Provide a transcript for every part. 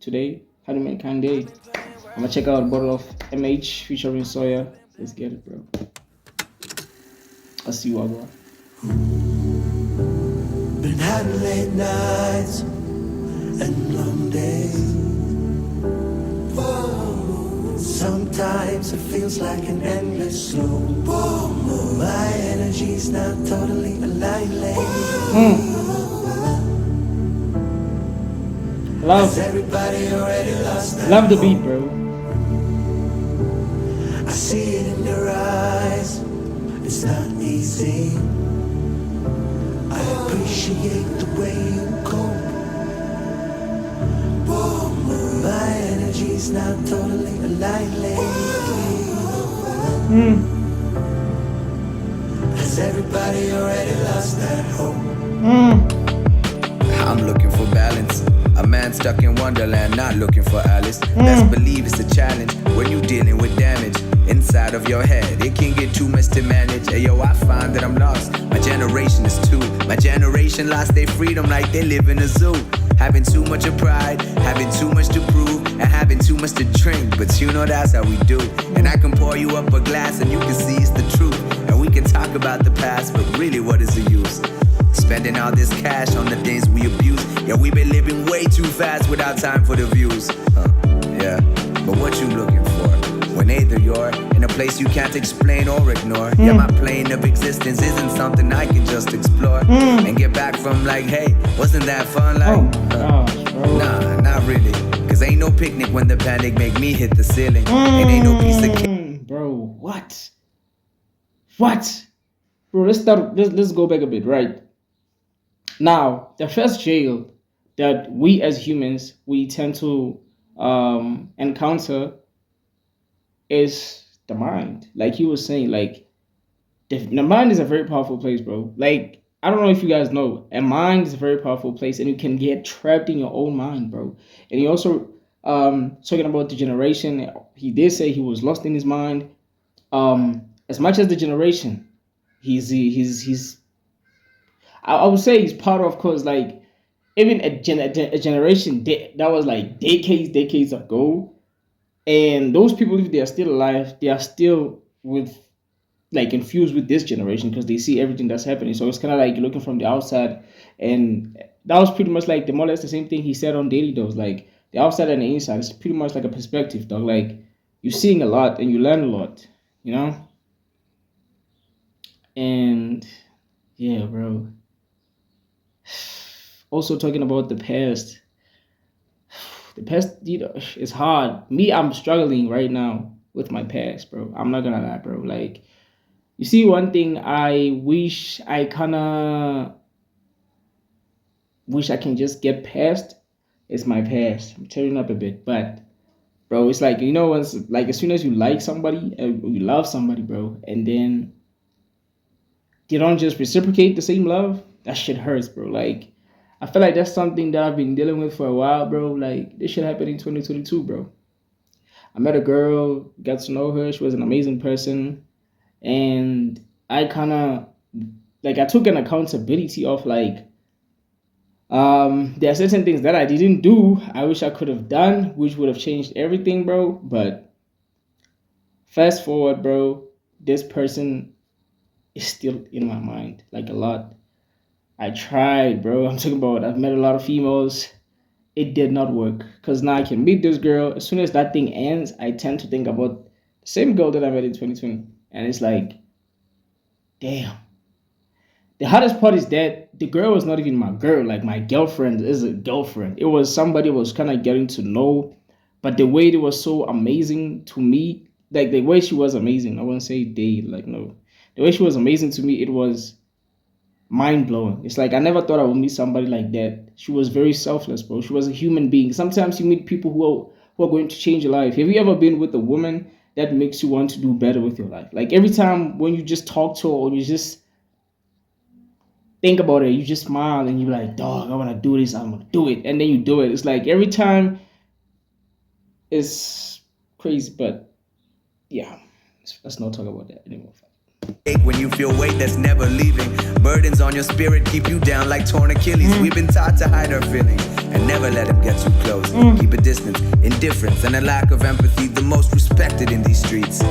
today, Hanumankind Day. I'm gonna check out a bottle of MH featuring Soorya. Let's get it, bro. I'll see you all, bro. Been having late nights and long days. Sometimes it feels like an endless slow. My energy's not totally aligned lately. Everybody already lost Love the beat, bro. I see it in your eyes. It's not easy. I appreciate the way you cope. My energy's not totally aligned lately. Has everybody already lost that hope? I'm looking for balance. A man stuck in Wonderland, not looking for Alice. Best believe it's a challenge when you dealing with damage inside of your head. It can get too much to manage. Hey yo, I find that I'm lost. My generation is too. My generation lost their freedom like they live in a zoo. Having too much of pride, having too much to prove, and having too much to drink. But you know that's how we do. And I can pour you up a glass and you can see it's the truth. And we can talk about the past, but really what is the use? Spending all this cash on the things we abuse. Yeah, we been living way too fast without time for the views. Yeah, but what you looking for? When either you're in a place you can't explain or ignore. Yeah, my plane of existence isn't something I can just explore and get back from like, hey, wasn't that fun? Like, nah, not really. Cause ain't no picnic when the panic make me hit the ceiling. And ain't no piece of cake. Bro, what? What? Bro, let's go back a bit, right? Now, the first jail that we as humans we tend to encounter is the mind. Like he was saying, like the mind is a very powerful place, bro. Like I don't know if you guys know, a mind is a very powerful place, and you can get trapped in your own mind, bro. And he also talking about the generation. He did say he was lost in his mind. As much as the generation, he's I would say he's part of, cause like even a generation that was like decades ago, and those people, if they are still alive, they are still with like infused with this generation because they see everything that's happening. So it's kind of like you're looking from the outside, and that was pretty much like the more or less the same thing he said on Daily Dose. Like the outside and the inside is pretty much like a perspective, dog. Like you're seeing a lot and you learn a lot, you know. And yeah, bro. Also talking about the past. The past, it's hard. Me, I'm struggling right now with my past, bro. I'm not gonna lie, bro. Like, you see, one thing I wish I can just get past is my past. I'm tearing up a bit, but bro, it's like once like as soon as you like somebody, you love somebody, bro, and then they don't just reciprocate the same love, that shit hurts, bro. Like I feel like that's something that I've been dealing with for a while, bro. Like this shit happened in 2022, bro. I met a girl, got to know her. She was an amazing person, and I kind of I took an accountability of like there are certain things that I didn't do. I wish I could have done, which would have changed everything, bro. But fast forward, bro, this person is still in my mind, like a lot. I tried, bro. I'm talking about I've met a lot of females. It did not work. Because now I can meet this girl. As soon as that thing ends, I tend to think about the same girl that I met in 2020. And it's like, damn. The hardest part is that the girl was not even my girl. Like my girlfriend is a girlfriend. It was somebody I was kind of getting to know. But the way it was so amazing to me, like the way she was amazing. I wouldn't say date, like no. The way she was amazing to me, it was mind blowing. It's like I never thought I would meet somebody like that. She was very selfless, bro. She was a human being. Sometimes you meet people who are going to change your life. Have you ever been with a woman that makes you want to do better with your life? Like every time when you just talk to her or you just think about it, you just smile and you're like, dog, I want to do this, I'm gonna do it, and then you do it. It's like every time it's crazy, but yeah, let's not talk about that anymore. When you feel weight that's never leaving, burdens on your spirit keep you down like torn Achilles. We've been taught to hide our feelings. and never let them get too close. Keep a distance, indifference, and a lack of empathy, the most respected in these streets.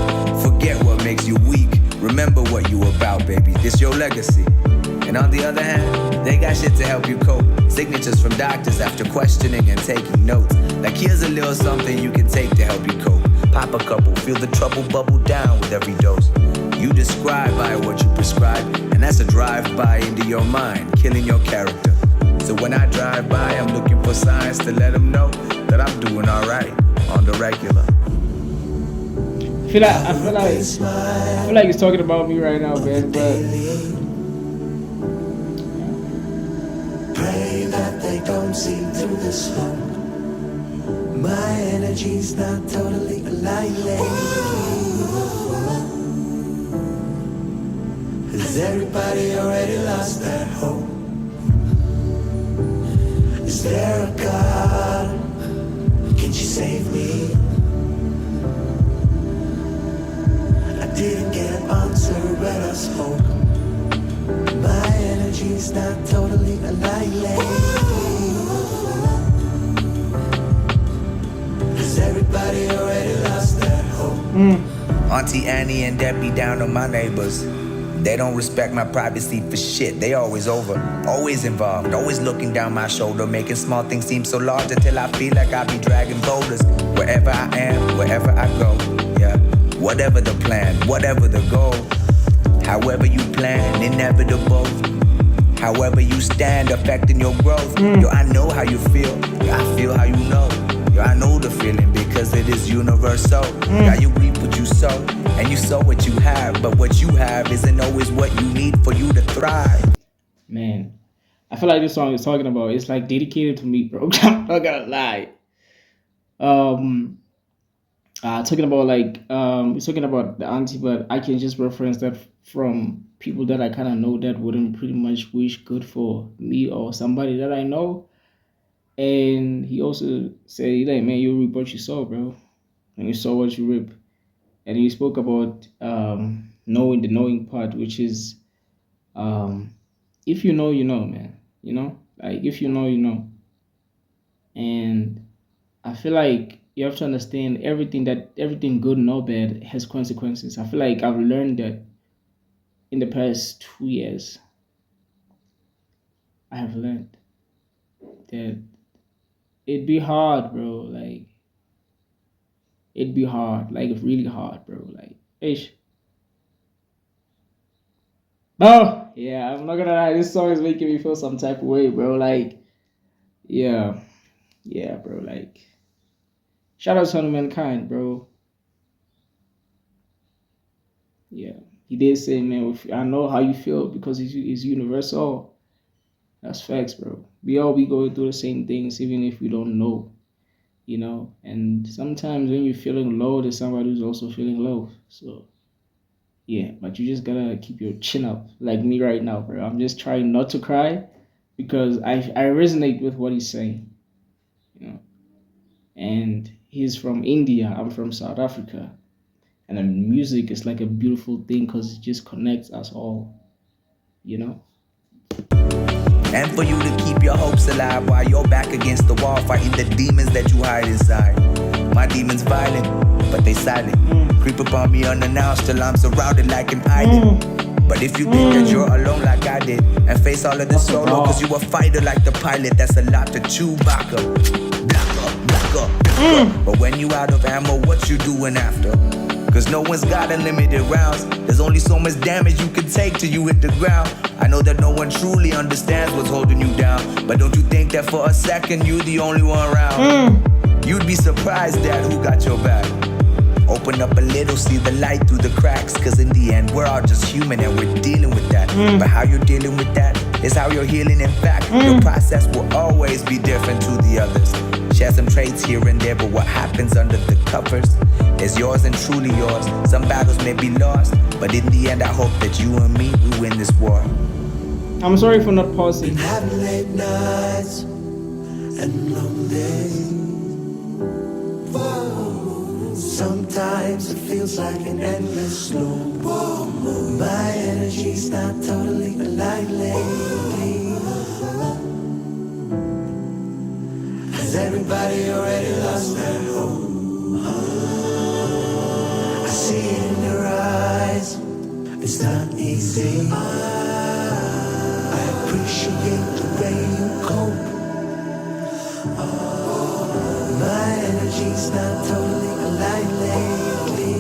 Forget what makes you weak, remember what you about, baby. This your legacy. And on the other hand, they got shit to help you cope. Signatures from doctors after questioning and taking notes. Like here's a little something you can take to help you cope. Pop a couple, feel the trouble bubble down with every dose. You describe by what you prescribe, and that's a drive-by into your mind, killing your character. So when I drive by, I'm looking for signs to let them know that I'm doing alright on the regular. I feel like he's talking about me right now, man, but pray that they don't see through the smoke. My energy's not totally aligned lately. Has everybody already lost that hope? Is there a God? Can you save me? I didn't get an answer when I spoke. My energy's not totally aligned lately. Has everybody already lost that hope? Auntie Annie and Debbie down on my neighbors. They don't respect my privacy for shit. They always over, always involved, always looking down my shoulder, making small things seem so large until I feel like I be dragging boulders. Wherever I am, wherever I go, yeah. Whatever the plan, whatever the goal. However you plan, inevitable. However you stand, affecting your growth. Yo, I know how you feel. Yo, I feel how you know. Yo, I know the feeling because it is universal. Yo, you reap what you sow, and you sow what you have. But what you have isn't always what you need for you to thrive. man, I feel like this song is talking about, it's like dedicated to me, bro. I'm not gonna lie. Um, talking about like it's talking about the auntie, but I can just reference that from people that I kind of know that wouldn't pretty much wish good for me or somebody that I know. And he also said, like, man, you reap what you sow, bro, and you sow what you reap. And he spoke about knowing the knowing part, which is if you know, you know, man. You know, like if you know, you know. And I feel like you have to understand everything good and all bad has consequences. I feel like I've learned that in the past 2 years. I have learned that it'd be hard, bro. Like it'd be hard, like really hard, bro. Like, ish. Oh, yeah, I'm not gonna lie. This song is making me feel some type of way, bro. Like, yeah, yeah, bro. Like, shout out to Hanumankind, bro. Yeah, he did say, man, I know how you feel because it's universal. That's facts, bro. We go through the same things, even if we don't know, you know. And sometimes when you're feeling low, there's somebody who's also feeling low. So yeah, but you just gotta keep your chin up, like me right now, bro. I'm just trying not to cry because I resonate with what he's saying, you know. And he's from India. I'm from South Africa, and then music is like a beautiful thing because it just connects us all, you know. And for you to keep your hopes alive while you're back against the wall, fighting the demons that you hide inside. My demons violent, but they silent. Creep upon me unannounced till I'm surrounded like an island. But if you think that you're alone like I did, and face all of this solo, cause you a fighter like the pilot, that's a lot to chew back up. Black up. But when you out of ammo, what you doing after? Cause no one's got unlimited rounds. There's only so much damage you can take till you hit the ground. I know that no one truly understands what's holding you down, but don't you think that for a second you're the only one around? You'd be surprised at who got your back. Open up a little, see the light through the cracks. Cause in the end, we're all just human and we're dealing with that. But how you're dealing with that is how you're healing. In fact, your process will always be different to the others. Share some traits here and there, but what happens under the covers is yours and truly yours. Some battles may be lost, but in the end, I hope that you and me, we win this war. I'm sorry for not pausing. Having late nights and long days. Sometimes it feels like an endless loop. My energy's not totally aligned lately. everybody already lost their hope. I see it in their eyes. It's not easy. I appreciate the way you cope. My energy's not totally aligned lately.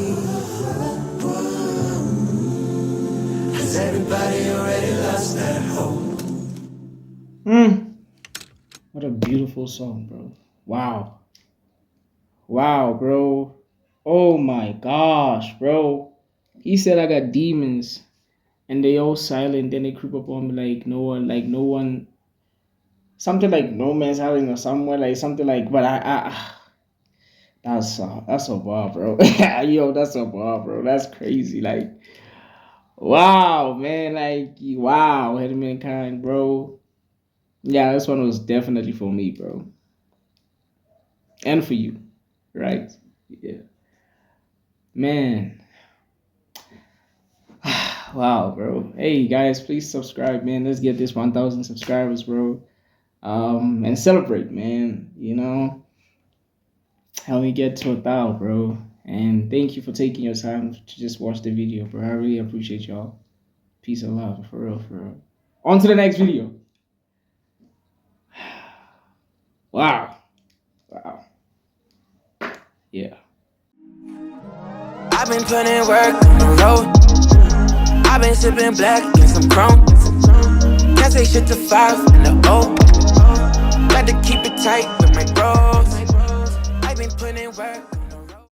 'Cause everybody already lost their hope. What a beautiful song, bro. Wow. Wow, bro. Oh my gosh, bro. He said I got demons and they all silent, then they creep up on me like no one, something like no man's howling or somewhere like something like, but that's so bar, bro. Yo, that's so bar, bro. That's crazy. Like, wow, man. Like, wow, Hanumankind, bro. Yeah, this one was definitely for me, bro. And for you, right? Yeah. Man. Wow, bro. Hey guys, please subscribe, man. Let's get this 1,000 subscribers, bro. And celebrate, man. You know, help me get to 1,000, bro. And thank you for taking your time to just watch the video, bro. I really appreciate y'all. Peace and love, for real, for real. On to the next video. Wow. Wow. Yeah. I've been putting work on the road. I've been sipping black and some chrome. Can't say shit to 5 and the O. Got to keep it tight with my bros. I've been putting work.